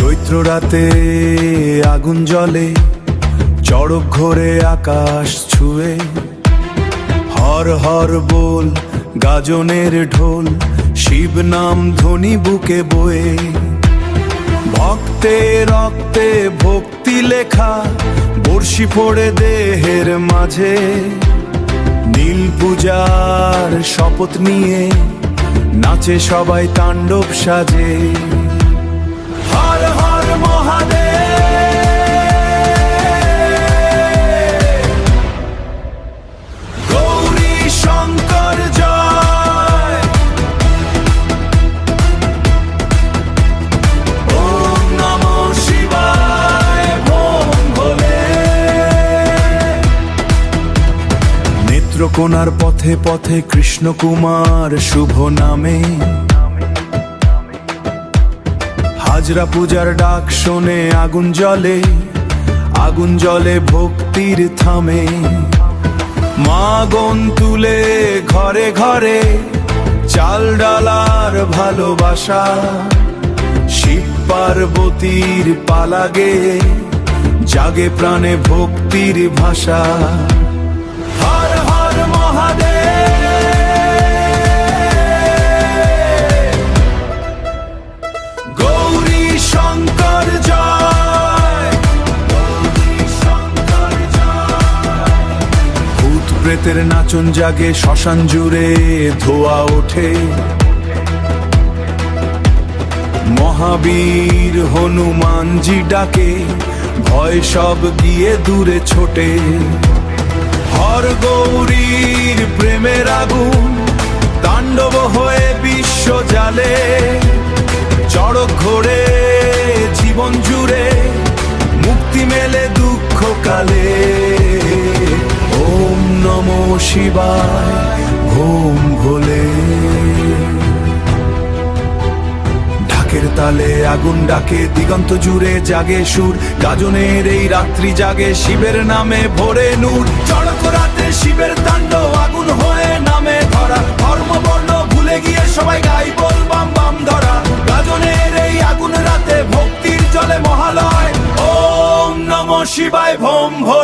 চৈত্র রাতে আগুন জ্বলে, চড়ক ঘোরে আকাশ ছুঁয়ে। হর হর বল গাজনের ঢোল, শিব নাম ধ্বনি বুকে বয়ে। ভক্তে রক্তে ভক্তি লেখা, বর্ষি পড়ে দেহের মাঝে। নীল পূজার শপথ নিয়ে নাচে সবাই তাণ্ডব সাজে। হর হর মহাদেব, গৌরী শঙ্কর জয়। ওম নমঃ শিবায়, ভোম ভোলে। নেত্রকোনার পথে পথে কৃষ্ণকুমার শুভ নামে। হাজরা পূজার ডাক শোনে আগুন জ্বলে, আগুন জ্বলে ভক্তির থামে। মাগন তুলে ঘরে ঘরে, চাল ডালার ভালোবাসা। শিব পার্বতীর পালা গেয়ে, জাগে প্রাণে ভক্তির ভাষা। হর হর মহাদেব, গৌরী শঙ্কর জয়। ভূত প্রেতের নাচন জাগে, শ্মশান জুড়ে ধোয়া ওঠে। মহাবীর হনুমানজি ডাকে, ভয় সব গিয়ে দূরে ছোটে। হর গৌরীর প্রেমের আগুন, তাণ্ডব হয়ে বিশ্ব জালে। চড়ক ঘোরে জীবন জুড়ে, মুক্তি মেলে দুঃখ কালে। ওম নমঃ শিবায়, ভোম ভোলে। ঢাকের তালে আগুন ডাকে, দিগন্ত জুড়ে জাগে সুর। গাজনের এই রাত্রি জাগে, শিবের নামে ভোরে নূর। চড়ক রাতে শিবের তাণ্ডব, আগুন হয়ে নামে ধরা। ধর্ম বর্ণ ভুলে গিয়ে সবাই গাই বল বাম বাম ধরা। গাজনের এই আগুন রাতে ভক্তির জলে মহালয়। ওম নমঃ শিবায়, ভোম ভোলে।